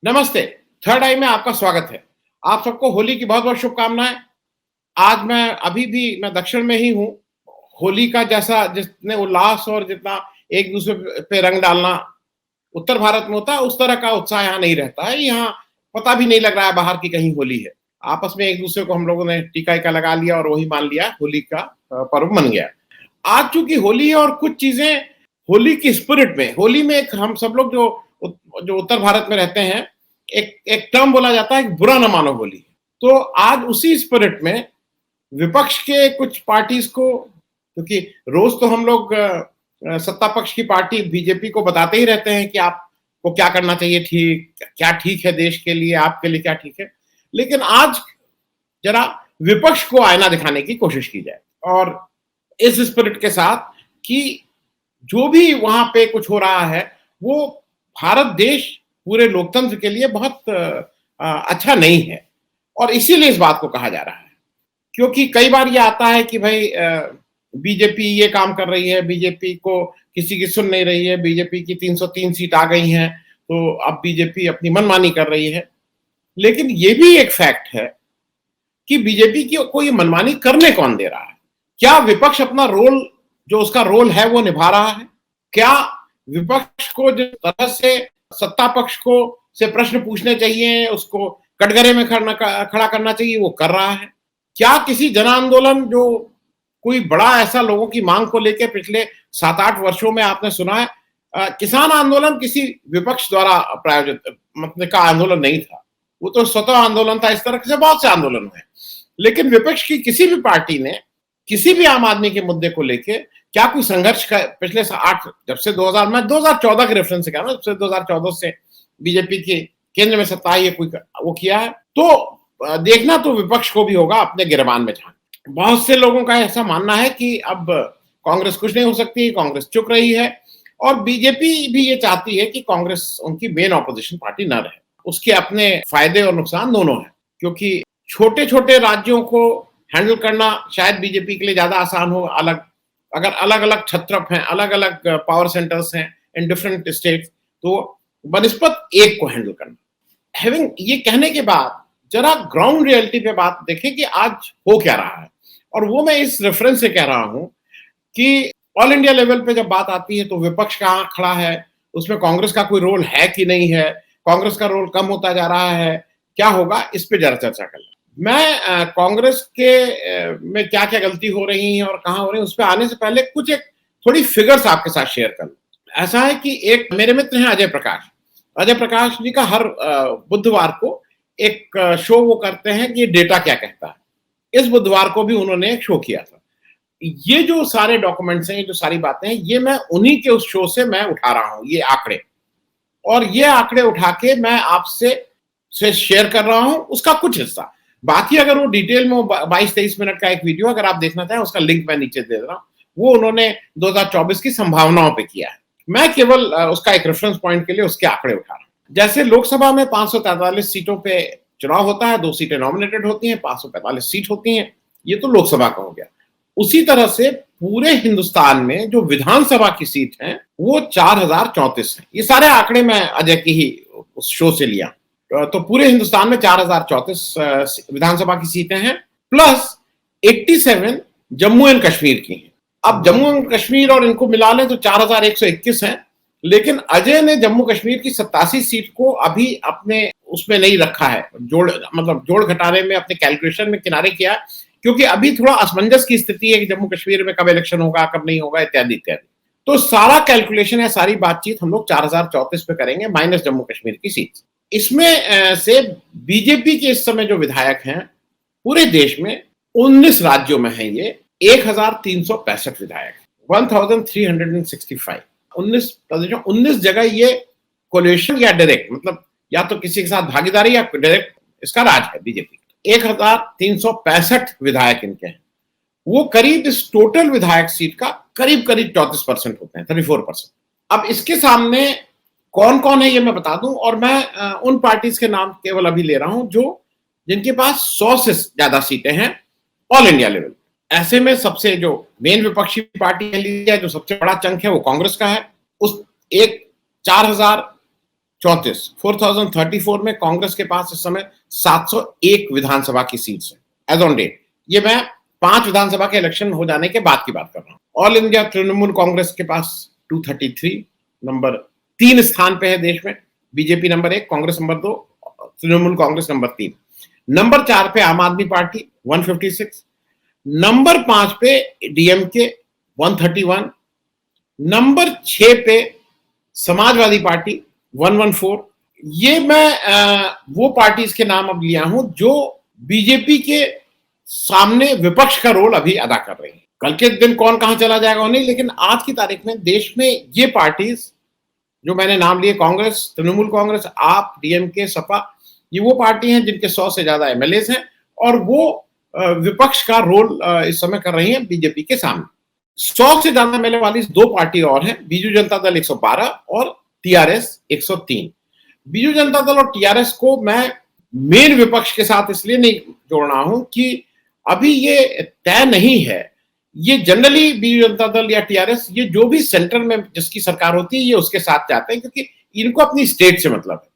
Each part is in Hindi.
नमस्ते। थर्ड आई में आपका स्वागत है। आप सबको होली की बहुत-बहुत शुभकामनाएँ। आज मैं दक्षिण में ही हूँ। होली का जैसा जितने उल्लास और जितना एक-दूसरे पे रंग डालना उत्तर भारत में होता है, उस तरह का उत्साह यहाँ नहीं रहता है। यहाँ पता भी नहीं लग रहा है बाहर की कहीं होली है। आपस में एक-दूसरे को हम लोगों ने टीका-वीका लगा लिया और वही मान लिया होली का पर्व मन गया। आज चूँकि होली है और कुछ चीज़ें होली की स्पिरिट में होली में एक हम सब लोग जो उत्तर भारत में रहते हैं, एक एक टर्म बोला जाता है कि बुरा ना मानो होली। तो आज उसी स्पिरिट में विपक्ष के कुछ पार्टीज़ को क्योंकि रोज़ तो हम लोग सत्ता पक्ष की पार्टी बीजेपी को बताते ही रहते हैं कि आपको क्या करना चाहिए क्या ठीक है देश के लिए, आपके लिए क्या ठीक है। लेकिन आज ज़रा विपक्ष को आईना दिखाने की कोशिश की जाए और इस स्पिरिट के साथ कि जो भी वहाँ पे कुछ हो रहा है, वो भारत देश पूरे लोकतंत्र के लिए बहुत अच्छा नहीं है और इसीलिए इस बात को कहा जा रहा है। क्योंकि कई बार ये आता है कि भाई बीजेपी ये काम कर रही है, बीजेपी को किसी की सुन नहीं रही है, बीजेपी की 303 सीट आ गई हैं, तो अब बीजेपी अपनी मनमानी कर रही है। लेकिन ये भी एक फैक्ट है कि बीजेपी की को ये मनमानी करने कौन दे रहा है? क्या विपक्ष अपना रोल जो उसका रोल है वो निभा रहा है? क्या विपक्ष को जिस तरह से सत्ता पक्ष को से प्रश्न पूछने चाहिए, उसको कटघरे में खड़ा करना चाहिए, वो कर रहा है? क्या किसी जन आंदोलन जो कोई बड़ा ऐसा लोगों की मांग को लेके पिछले 7-8 वर्षों में आपने सुना है किसान आंदोलन किसी विपक्ष द्वारा प्रायोजित मतलब का आंदोलन नहीं था। वो तो स्वतः आंदोलन था, इस तरह से बहुत से आंदोलन हुए। लेकिन विपक्ष की किसी भी पार्टी ने किसी भी आम आदमी के मुद्दे को लेके क्या कोई संघर्ष का पिछले 8 जब से 2014 के रेफरेंस से कह रहा हूं, जब से 2014 से बीजेपी के केंद्र में सत्ता है, ये कोई वो किया है तो देखना तो विपक्ष को भी होगा अपने गिरबान में झांक। बहुत से लोगों का ऐसा मानना है कि अब कांग्रेस कुछ नहीं हो सकती, कांग्रेस चुक रही है और बीजेपी भी ये चाहती है कि कांग्रेस उनकी मेन ऑपोजिशन पार्टी न रहे। उसके अपने फायदे और नुकसान दोनों हैं क्योंकि छोटे-छोटे राज्यों को हैंडल करना शायद बीजेपी के लिए ज्यादा आसान हो। अगर अलग-अलग छत्रप हैं, अलग-अलग पावर सेंटर्स हैं इन डिफरेंट स्टेट्स, तो बनिस्बत एक को हैंडल करना। हैविंग ये कहने के बाद जरा ग्राउंड रियलिटी पे बात देखें कि आज हो क्या रहा है और वो मैं इस रेफरेंस से कह रहा हूं कि ऑल इंडिया लेवल पे जब बात आती है तो विपक्ष कहां खड़ा है, उसमें कांग्रेस का कोई रोल है कि नहीं है, कांग्रेस का रोल कम होता जा रहा है, क्या होगा, इस पे जरा चर्चा कर लें। मैं कांग्रेस के में क्या-क्या गलती हो रही है और कहां हो रही है, उस पे आने से पहले कुछ एक थोड़ी फिगर्स आपके साथ शेयर कर लूं। ऐसा है कि एक मेरे मित्र हैं अजय प्रकाश। अजय प्रकाश जी का हर बुधवार को एक शो वो करते हैं कि डेटा क्या कहता है। इस बुधवार को भी उन्होंने एक शो किया था। ये जो सारे डॉक्यूमेंट्स हैं, ये जो सारी बातें हैं, ये मैं उन्हीं के उस शो से मैं उठा रहा हूं, ये आंकड़े। और ये आंकड़े उठा के मैं आपसे शेयर कर रहा हूं उसका कुछ हिस्सा। बाकी अगर वो डिटेल में 22-23 मिनट का एक वीडियो अगर आप देखना चाहें, उसका लिंक मैं नीचे दे रहा हूं। वो उन्होंने 2024 की संभावनाओं पे किया है। मैं केवल उसका एक रेफरेंस पॉइंट के लिए उसके आंकड़े उठा रहा हूं। जैसे लोकसभा में 543 सीटों पे चुनाव होता है, 2 सीटें नॉमिनेटेड होती हैं, 545 सीट होती हैं। ये तो लोकसभा का हो गया। उसी तरह से पूरे हिंदुस्तान में जो विधानसभा की सीट है वो 4034 है। ये सारे आंकड़े मैं अजय की ही उस शो से लिया। तो पूरे हिंदुस्तान में 4034 विधानसभा की सीटें हैं प्लस 87 जम्मू एंड कश्मीर की हैं। अब जम्मू एंड कश्मीर और इनको मिला लें तो 4121 हैं। लेकिन अजय ने जम्मू कश्मीर की 87 सीट को अभी अपने उसमें नहीं रखा है, जोड़ घटाने में अपने कैलकुलेशन में किनारे किया, क्योंकि अभी थोड़ा असमंजस की स्थिति है कि जम्मू कश्मीर में कब इलेक्शन होगा, कब नहीं होगा, इत्यादि इत्यादि। तो सारा कैलकुलेशन है, सारी बातचीत हम लोग 4034 पे करेंगे माइनस जम्मू कश्मीर की सीट। इसमें से बीजेपी के इस समय जो विधायक हैं पूरे देश में 19 राज्यों में हैं, ये 1365 विधायक, 1365, 19 जगह ये कोलिशन या डायरेक्ट, मतलब या तो किसी के साथ भागीदारी या डायरेक्ट इसका राज है बीजेपी। 1365 विधायक इनके हैं। वो करीब इस टोटल विधायक सीट का करीब 34% होते हैं, 34%। अब इसके सामने कौन कौन है ये मैं बता दूं, और मैं उन पार्टीज के नाम केवल अभी ले रहा हूं जो जिनके पास 100 से ज्यादा सीटें हैं ऑल इंडिया लेवल। ऐसे में सबसे जो मेन विपक्षी पार्टी है जो सबसे बड़ा चंक है वो कांग्रेस का है। उस एक 4000 34, 4034 में कांग्रेस के पास इस समय 701 विधानसभा की सीट्स है एज ऑन डेट। ये मैं 5 विधानसभा के इलेक्शन हो जाने के बाद की बात कर रहा हूँ। ऑल इंडिया तृणमूल कांग्रेस के पास 233, नंबर 3 स्थान पे है देश में। BJP number 1, Congress number 2, Trinamool Congress number 3। Number 4 पे आम आदमी पार्टी 156, नंबर 5 पे डीएमके 131, नंबर 6 पे समाजवादी पार्टी 114। ये मैं वो पार्टीज के नाम अब लिया हूं जो बीजेपी के सामने विपक्ष का रोल अभी अदा कर रही है। कल के दिन कौन कहां चला जाएगा नहीं, लेकिन आज की तारीख में देश में ये पार्टीज जो मैंने नाम लिए, कांग्रेस, तृणमूल कांग्रेस, आप, डीएमके, सपा, ये वो पार्टी हैं जिनके 100 से ज्यादा एमएलए हैं और वो विपक्ष का रोल इस समय कर रही हैं बीजेपी के सामने। 100 से ज्यादा एमएलए वाली 2 पार्टी और हैं, बीजू जनता दल 112 और टीआरएस 103। बीजू जनता दल और टीआरएस को मैं मेन विपक्ष के साथ इसलिए नहीं जोड़ रहा हूं कि अभी ये तय नहीं है। ये जनरली बीजू जनता दल या टीआरएस, ये जो भी सेंटर में जिसकी सरकार होती है ये उसके साथ जाते हैं, क्योंकि इनको अपनी स्टेट से मतलब है।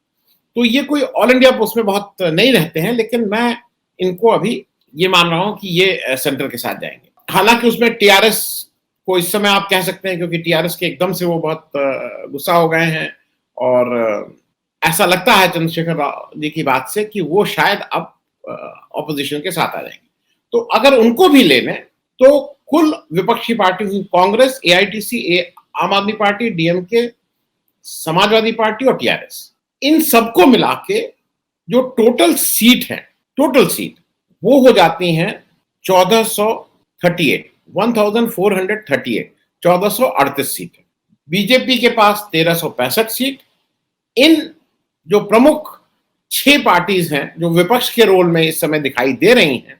तो ये कोई ऑल इंडिया उसमें बहुत नहीं रहते हैं, लेकिन मैं इनको अभी ये मान रहा हूं कि ये सेंटर के साथ जाएंगे। हालांकि उसमें टीआरएस को इस समय आप कह सकते हैं, क्योंकि टीआरएस के एकदम से वो बहुत गुस्सा हो गए हैं और ऐसा लगता है चंद्रशेखर राव जी की बात से कि वो शायद अब ऑपोजिशन के साथ आ जाएंगे। तो अगर उनको भी लेने तो कुल विपक्षी पार्टी हुई कांग्रेस, एआईटीसी, आम आदमी पार्टी, डीएमके, समाजवादी पार्टी और टीआरएस, इन सबको मिला के जो टोटल सीट है, टोटल सीट वो हो जाती हैं 1438, 1438, 1438 सीट है। बीजेपी के पास 1365 सीट। इन जो प्रमुख 6 पार्टीज हैं जो विपक्ष के रोल में इस समय दिखाई दे रही हैं,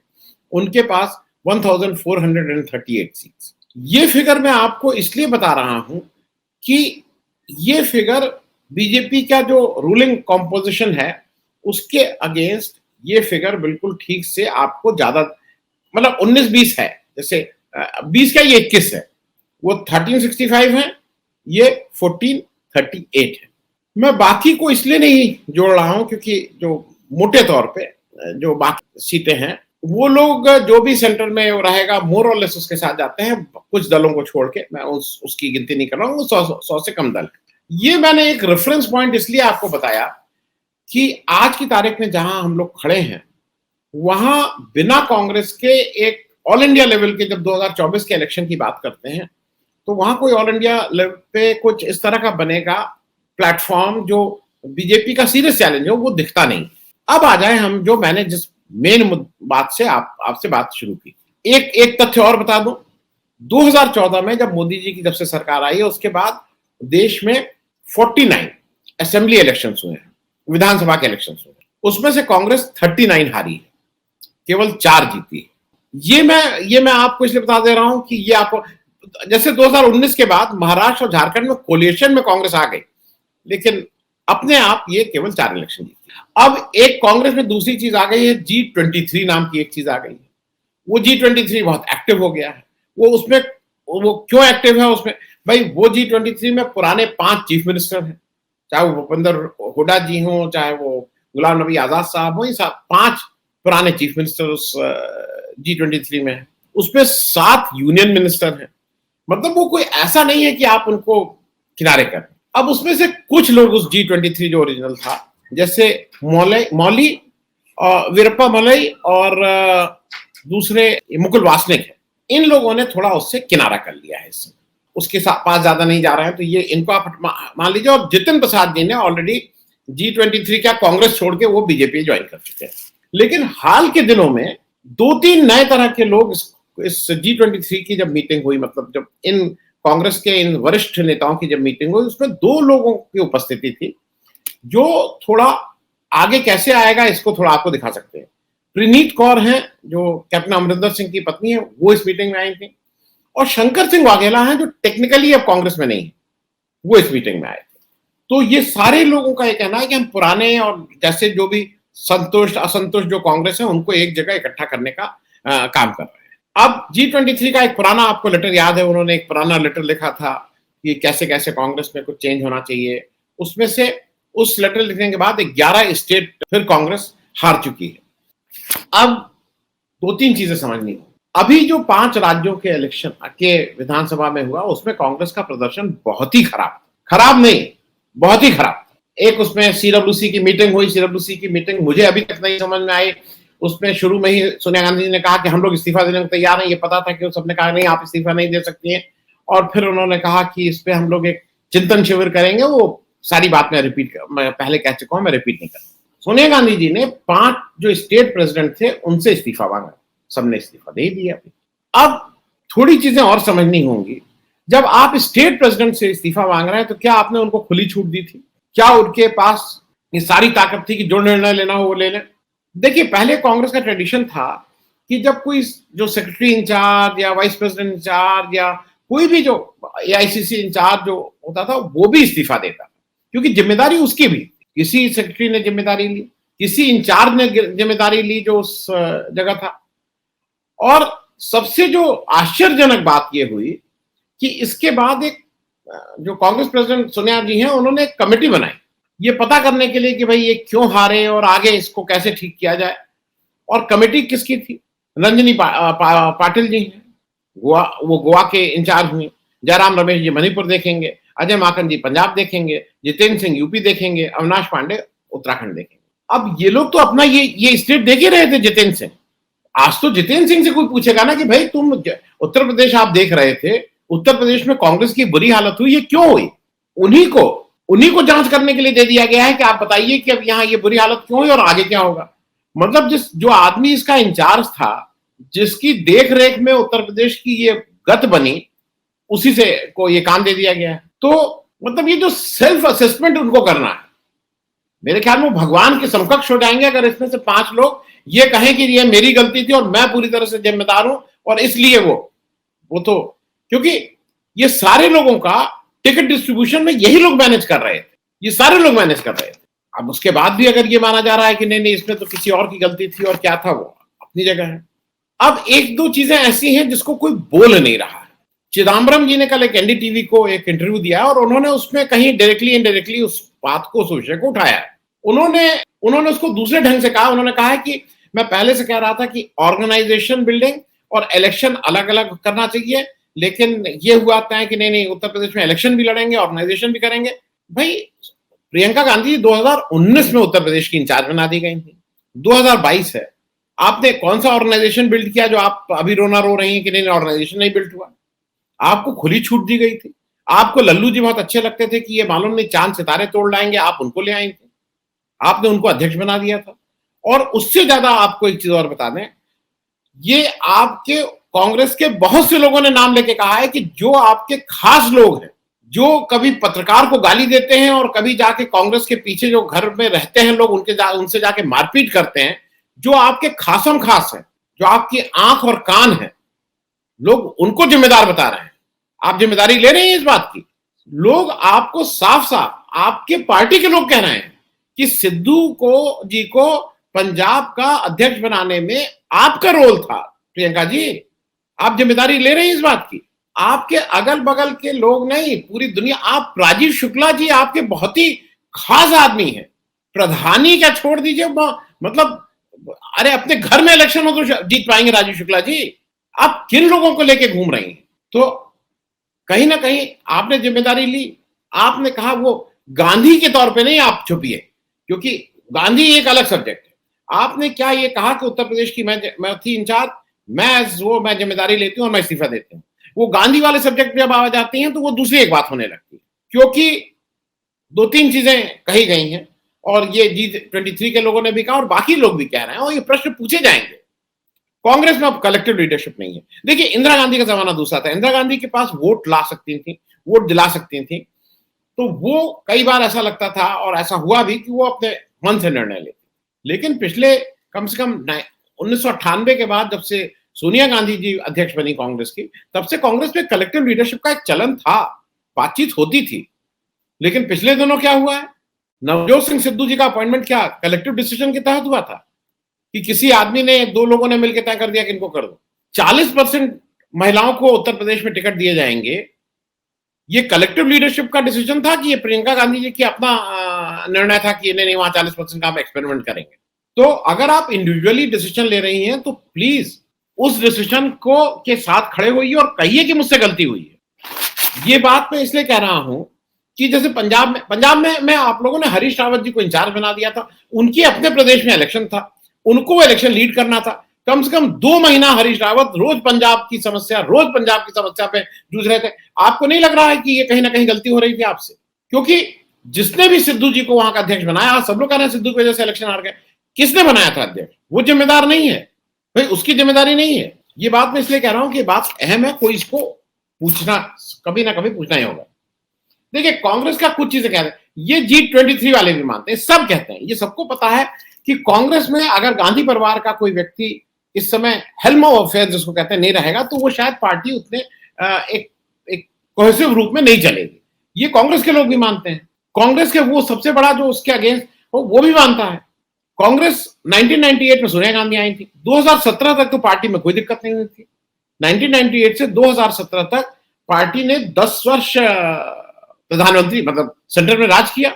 उनके पास 1438 सीट्स। ये फिगर मैं आपको इसलिए बता रहा हूं कि ये फिगर बीजेपी का जो रूलिंग कॉम्पोजिशन है उसके अगेंस्ट ये फिगर बिल्कुल ठीक से आपको ज्यादा, मतलब 19-20 है, जैसे 20 का ये 21 है, वो 1365 है, ये 1438 है। मैं बाकी को इसलिए नहीं जोड़ रहा हूं क्योंकि जो मोटे तौर पे जो बाकी सीटें हैं वो लोग जो भी सेंटर में रहेगा मोर और लेस उसके साथ जाते हैं, कुछ दलों को छोड़ के। मैं उसकी गिनती नहीं कर रहा हूँ, 100 से कम दल। ये मैंने एक रेफरेंस पॉइंट इसलिए आपको बताया कि आज की तारीख में जहां हम लोग खड़े हैं वहां बिना कांग्रेस के एक ऑल इंडिया लेवल के, जब 2024 के इलेक्शन की बात करते हैं तो वहां कोई ऑल इंडिया लेवल पे कुछ इस तरह का बनेगा प्लेटफॉर्म जो बीजेपी का सीरियस चैलेंज हो, वो दिखता नहीं। अब आ जाए हम जो मैंने जिस मेन बात से आपसे बात शुरू की। एक तथ्य और बता दूं, 2014 में जब मोदी जी की जब से सरकार आई है उसके बाद देश में 49 असेंबली इलेक्शंस हुए हैं, विधानसभा के इलेक्शंस हुए हैं। उसमें से कांग्रेस 39 हारी है, केवल 4 जीती है। ये मैं आपको इसलिए बता दे रहा हूं कि ये आपको, जैसे 2019 के बाद महाराष्ट्र और झारखंड में कोलिएशन में कांग्रेस आ गई, लेकिन अपने आप ये केवल 4 इलेक्शन जीती। अब एक कांग्रेस में दूसरी चीज आ गई है, G23 नाम की एक चीज आ गई है। वो G23 बहुत एक्टिव हो गया है। वो क्यों एक्टिव है उसमें? भाई वो G23 में पुराने 5 चीफ मिनिस्टर हैं, चाहे वो भूपेंद्र हुड्डा जी हो, चाहे वो गुलाम नबी आजाद साहब, वही 5 पुराने चीफ मिनिस्टर उस G23 में है। उसमें 7 यूनियन मिनिस्टर हैं। मतलब वो कोई ऐसा नहीं है कि आप उनको किनारे कर। अब उसमें से कुछ लोग उस G23 जो ओरिजिनल था, जैसे मौली, वीरप्पा मोइली और दूसरे मुकुल वासनिक है, इन लोगों ने थोड़ा उससे किनारा कर लिया है। इसमें उसके पास ज्यादा नहीं जा रहे हैं, तो ये इनको आप मान लीजिए। और जितिन प्रसाद जी ने ऑलरेडी G23 का कांग्रेस छोड़ के वो बीजेपी ज्वाइन कर चुके हैं। लेकिन हाल के दिनों में 2-3 नए तरह के लोग इस G23 की जब मीटिंग हुई, मतलब जब इन कांग्रेस के इन वरिष्ठ नेताओं की जब मीटिंग हुई, उसमें 2 लोगों की उपस्थिति थी जो थोड़ा आगे कैसे आएगा इसको थोड़ा आपको दिखा सकते हैं। प्रीनीत कौर हैं जो कैप्टन अमरिंदर सिंह की पत्नी है, वो इस मीटिंग में आई थी। और शंकर सिंह वाघेला हैं जो टेक्निकली अब कांग्रेस में नहीं है, वो इस मीटिंग में आए थे। तो ये सारे लोगों का ये कहना है कि हम पुराने और जैसे जो भी संतुष्ट असंतुष्ट जो कांग्रेस है उनको एक जगह इकट्ठा करने का काम कर रहे हैं। अब G23 का एक पुराना आपको लेटर याद है, उन्होंने एक पुराना लेटर लिखा था कि कैसे कैसे कांग्रेस में कुछ चेंज होना चाहिए। उसमें से उस लेटर लिखने के बाद 11 स्टेट फिर कांग्रेस हार चुकी है। अब 2-3 चीजें समझनी है। अभी जो 5 राज्यों के इलेक्शन के विधानसभा में हुआ, उसमें कांग्रेस का प्रदर्शन बहुत ही खराब नहीं, बहुत ही खराब। एक उसमें सीडब्ल्यूसी की मीटिंग हुई, सीडब्ल्यूसी की मीटिंग मुझे अभी तक नहीं समझ में आई। उसमें शुरू में ही सोनिया गांधी जी ने कहा कि हम लोग इस्तीफा देने को तैयार हैं। ये पता था कि सबने कहा नहीं, आप इस्तीफा नहीं दे सकती हैं। और फिर उन्होंने कहा कि इस पे हम लोग एक चिंतन शिविर करेंगे। वो सारी बात मैं पहले कह चुका हूं, मैं रिपीट नहीं करूंगा। सोनिया गांधी जी ने 5 जो स्टेट प्रेसिडेंट थे उनसे इस्तीफा मांगा, सबने इस्तीफा दे दिया। अब थोड़ी चीजें और समझनी होंगी। जब आप स्टेट प्रेसिडेंट से इस्तीफा मांग रहे हैं तो क्या आपने उनको खुली छूट दी थी? क्या उनके पास ये सारी ताकत थी कि जो निर्णय लेना हो वो ले लें? देखिए, पहले कांग्रेस का ट्रेडिशन था कि जब कोई जो सेक्रेटरी इंचार्ज या वाइस प्रेसिडेंट इंचार्ज या कोई भी जो एआईसीसी इंचार्ज जो होता था वो भी इस्तीफा देता, क्योंकि जिम्मेदारी उसकी भी। किसी सेक्रेटरी ने जिम्मेदारी ली, किसी इंचार्ज ने जिम्मेदारी ली जो उस जगह था। और सबसे जो आश्चर्यजनक बात यह हुई कि इसके बाद एक जो कांग्रेस प्रेसिडेंट सोनिया जी हैं, उन्होंने एक कमेटी बनाई ये पता करने के लिए कि भाई ये क्यों हारे और आगे इसको कैसे ठीक किया जाए। और कमेटी किसकी थी? रंजनी पाटिल जी हैं, वो गोवा के इंचार्ज हुई। जयराम रमेश जी मणिपुर देखेंगे, अजय माकन जी पंजाब देखेंगे, जितेंद्र सिंह यूपी देखेंगे, अविनाश पांडे उत्तराखंड देखेंगे। अब ये लोग तो अपना ये स्टेट देख ही रहे थे। जितेंद्र सिंह, आज तो जितेंद्र सिंह से कोई पूछेगा ना कि भाई तुम उत्तर प्रदेश आप देख रहे थे, उत्तर प्रदेश में कांग्रेस की बुरी हालत हुई, ये क्यों हुई? उन्हीं को जांच करने के लिए दे दिया गया है कि आप बताइए कि अब यहाँ ये बुरी हालत क्यों हुई और आगे क्या होगा। मतलब जो आदमी इसका इंचार्ज था, जिसकी देख रेख में उत्तर प्रदेश की ये गत बनी, उसी से को ये काम दे दिया गया है। तो मतलब ये जो सेल्फ असेसमेंट उनको करना है, मेरे ख्याल में भगवान के समकक्ष हो जाएंगे अगर इसमें से 5 लोग ये कहें कि ये मेरी गलती थी और मैं पूरी तरह से जिम्मेदार हूं और इसलिए वो तो, क्योंकि ये सारे लोगों का टिकट डिस्ट्रीब्यूशन में यही लोग मैनेज कर रहे थे, ये सारे लोग मैनेज कर रहे थे। अब उसके बाद भी अगर ये माना जा रहा है कि नहीं इसमें तो किसी और की गलती थी और क्या था, वो अपनी जगह है। अब 1-2 चीजें ऐसी हैं जिसको कोई बोल नहीं रहा है। चिदम्बरम जी ने कल एक एनडीटीवी को एक इंटरव्यू दिया और उन्होंने उसमें कहीं डायरेक्टली इनडायरेक्टली उस बात को, उस विषय को उठाया है। उन्होंने उसको दूसरे ढंग से कहा। उन्होंने कहा है कि मैं पहले से कह रहा था कि ऑर्गेनाइजेशन बिल्डिंग और इलेक्शन अलग अलग करना चाहिए, लेकिन ये हुआ है कि नहीं उत्तर प्रदेश में इलेक्शन भी लड़ेंगे, ऑर्गेनाइजेशन भी करेंगे। भाई, प्रियंका गांधी 2019 में उत्तर प्रदेश की इंचार्ज बना दी गई थी, 2022 है। आपने कौन सा ऑर्गेनाइजेशन बिल्ड किया जो आप अभी रोना रो रही हैं कि नहीं ऑर्गेनाइजेशन नहीं बिल्ड हुआ? आपको खुली छूट दी गई थी। आपको लल्लू जी बहुत अच्छे लगते थे कि ये मालूम नहीं चांद सितारे तोड़ लाएंगे, आप उनको ले आए थे, आपने उनको अध्यक्ष बना दिया था। और उससे ज्यादा आपको एक चीज और बता दें, ये आपके कांग्रेस के बहुत से लोगों ने नाम लेके कहा है कि जो आपके खास लोग हैं, जो कभी पत्रकार को गाली देते हैं और कभी जाके कांग्रेस के पीछे जो घर में रहते हैं लोग उनसे जाके मारपीट करते हैं, जो आपके खासम खास हैं, जो आपकी आंख और कान है, लोग उनको जिम्मेदार बता रहे हैं। आप जिम्मेदारी ले रहे हैं इस बात की? लोग आपको साफ साफ, आपके पार्टी के लोग कह रहे हैं कि सिद्धू जी को पंजाब का अध्यक्ष बनाने में आपका रोल था। प्रियंका जी, आप जिम्मेदारी ले रहे हैं इस बात की? आपके अगल बगल के लोग नहीं, पूरी दुनिया। आप राजीव शुक्ला जी आपके बहुत ही खास आदमी हैं, प्रधानी क्या छोड़ दीजिए, मतलब अरे अपने घर में इलेक्शन हो तो जीत पाएंगे राजीव शुक्ला जी? आप किन लोगों को लेके घूम रही हैं? तो कहीं ना कहीं आपने जिम्मेदारी ली। आपने कहा वो गांधी के तौर पे नहीं आप छुपिए, क्योंकि गांधी एक अलग सब्जेक्ट है। आपने क्या ये कहा कि उत्तर प्रदेश की मैं थी इंचार्ज, मैं जिम्मेदारी लेती हूँ और मैं इस्तीफा देती हूँ। वो गांधी वाले सब्जेक्ट जब आ जाती हैं तो वो दूसरी एक बात होने लगती है, क्योंकि 2-3 चीजें कही गई हैं और ये G23 के लोगों ने भी कहा और बाकी लोग भी कह रहे हैं और ये प्रश्न पूछे जाएंगे। कांग्रेस में अब कलेक्टिव लीडरशिप नहीं है। देखिए, इंदिरा गांधी का जमाना दूसरा था। इंदिरा गांधी के पास वोट ला सकती थी, वोट दिला सकती थी, तो वो कई बार ऐसा लगता था और ऐसा हुआ भी कि वो अपने मन से निर्णय लेती। लेकिन पिछले कम से कम 1998 के बाद, जब से सोनिया गांधी जी अध्यक्ष बनी कांग्रेस की, तब से कांग्रेस में कलेक्टिव लीडरशिप का एक चलन था, बातचीत होती थी। लेकिन पिछले दिनों क्या हुआ है, नवजोत सिंह सिद्धू जी का अपॉइंटमेंट क्या कलेक्टिव डिसीजन के तहत हुआ था कि किसी आदमी ने, 2 लोगों ने मिलकर तय कर दिया कि इनको कर दो? 40% महिलाओं को उत्तर प्रदेश में टिकट दिए जाएंगे, ये कलेक्टिव लीडरशिप का डिसीजन था कि ये प्रियंका गांधी जी की अपना निर्णय था कि नहीं नहीं वहां 40% का हम एक्सपेरिमेंट करेंगे। तो अगर आप इंडिविजुअली डिसीजन ले रही हैं तो प्लीज उस डिसीजन को के साथ खड़े होइए और कहिए कि मुझसे गलती हुई है। ये बात मैं इसलिए कह रहा हूं कि जैसे पंजाब में मैं आप लोगों ने हरीश रावत जी को इंचार्ज बना दिया था, उनके अपने प्रदेश में इलेक्शन था, उनको वो इलेक्शन लीड करना था। कम से कम 2 महीना हरीश रावत रोज पंजाब की समस्या पे जूझ रहे थे। आपको नहीं लग रहा है कि ये कहीं ना कहीं गलती हो रही थी आपसे? क्योंकि जिसने भी सिद्धू जी को वहां का अध्यक्ष बनाया, सब लोग कह रहे हैं सिद्धू की वजह से इलेक्शन हार गए। किसने बनाया था अध्यक्ष? वो जिम्मेदार नहीं है भाई, उसकी जिम्मेदारी नहीं है। ये बात मैं इसलिए कह रहा हूं कि बात अहम है, कोई इसको पूछना कभी ना कभी पूछना ही होगा। देखिए कांग्रेस का कुछ चीजें कहते हैं, ये G23 वाले भी मानते हैं, सब कहते हैं, ये सबको पता है कि कांग्रेस में अगर गांधी परिवार का कोई व्यक्ति इस समय हेल्म ऑफ अफेयर जिसको कहते हैं नहीं रहेगा तो वो शायद पार्टी उतने एक एक कोहेसिव रूप में नहीं चलेगी। ये कांग्रेस के लोग भी मानते हैं। कांग्रेस के वो सबसे बड़ा जो उसके अगेंस्ट वो भी मानता है। कांग्रेस 1998 में सोनिया गांधी आई थी, 2017 तक तो पार्टी में कोई दिक्कत नहीं हुई थी। 1998 से 2017 तक पार्टी ने 10 वर्ष प्रधानमंत्री मतलब सेंटर में राज किया,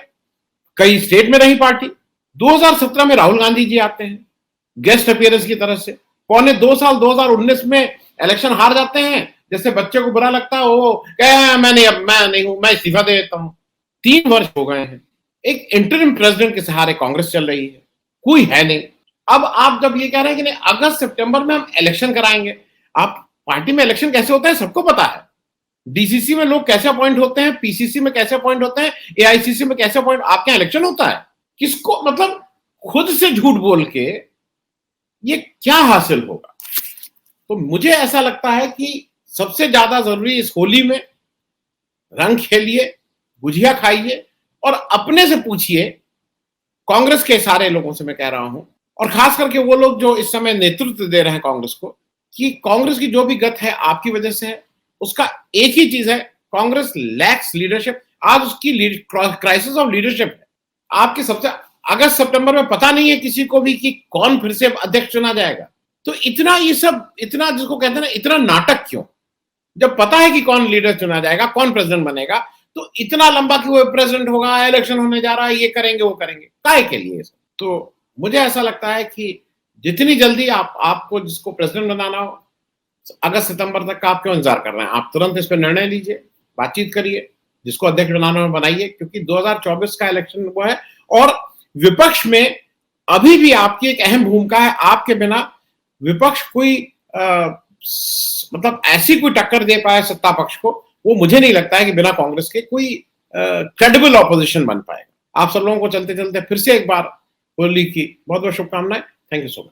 कई स्टेट में रही पार्टी। 2017 में राहुल गांधी जी आते हैं गेस्ट अपीयरेंस की तरफ से, पौने 2 साल 2019 में इलेक्शन हार जाते हैं। जैसे बच्चे को बुरा लगता है वो कहे मैं नहीं हूं, मैं इस्तीफा दे देता हूं। 3 वर्ष हो गए हैं, एक इंटरिम प्रेसिडेंट के सहारे कांग्रेस चल रही है, कोई है नहीं। अब आप जब ये कह रहे हैं कि नहीं अगस्त सितंबर में हम इलेक्शन कराएंगे, आप पार्टी में इलेक्शन कैसे होता है सबको पता है। डीसीसी में लोग कैसे अपॉइंट होते हैं, पीसीसी में कैसे अपॉइंट होते हैं, एआईसीसी में कैसे अपॉइंट, आपके यहाँ इलेक्शन होता है। किसको मतलब खुद से झूठ बोल के ये क्या हासिल होगा? तो मुझे ऐसा लगता है कि सबसे ज्यादा जरूरी इस होली में रंग खेलिए, गुजिया खाइए और अपने से पूछिए, कांग्रेस के सारे लोगों से मैं कह रहा हूं, और खास करके वो लोग जो इस समय नेतृत्व दे रहे हैं कांग्रेस को, कि कांग्रेस की जो भी गत है आपकी वजह से है। उसका एक ही चीज है, कांग्रेस लैक्स लीडरशिप। आज उसकी क्राइसिस ऑफ लीडरशिप है। आपके सबसे अगस्त सितंबर में पता नहीं है किसी को भी कि कौन फिर से अध्यक्ष चुना जाएगा। तो इतना ये सब इतना जिसको कहते हैं ना इतना नाटक क्यों? जब पता है कि कौन लीडर चुना जाएगा, कौन प्रेसिडेंट बनेगा, तो इतना लंबा कि वो प्रेसिडेंट होगा, इलेक्शन होने जा रहा है, ये करेंगे वो करेंगे, काहे के लिए? तो मुझे ऐसा लगता है कि जितनी जल्दी आपको जिसको प्रेसिडेंट बनाना हो, अगस्त सितंबर तक का आप क्यों इंतजार कर रहे हैं? आप तुरंत इस पर निर्णय लीजिए, बातचीत करिए, जिसको अध्यक्ष बनाना हो बनाइए, क्योंकि 2024 का इलेक्शन वो है। और विपक्ष में अभी भी आपकी एक अहम भूमिका है। आपके बिना विपक्ष कोई मतलब ऐसी कोई टक्कर दे पाए सत्ता पक्ष को, वो मुझे नहीं लगता है कि बिना कांग्रेस के कोई क्रेडिबल ऑपोजिशन बन पाएगा। आप सब लोगों को चलते चलते फिर से एक बार होली की बहुत बहुत शुभकामनाएं। Thank you so much.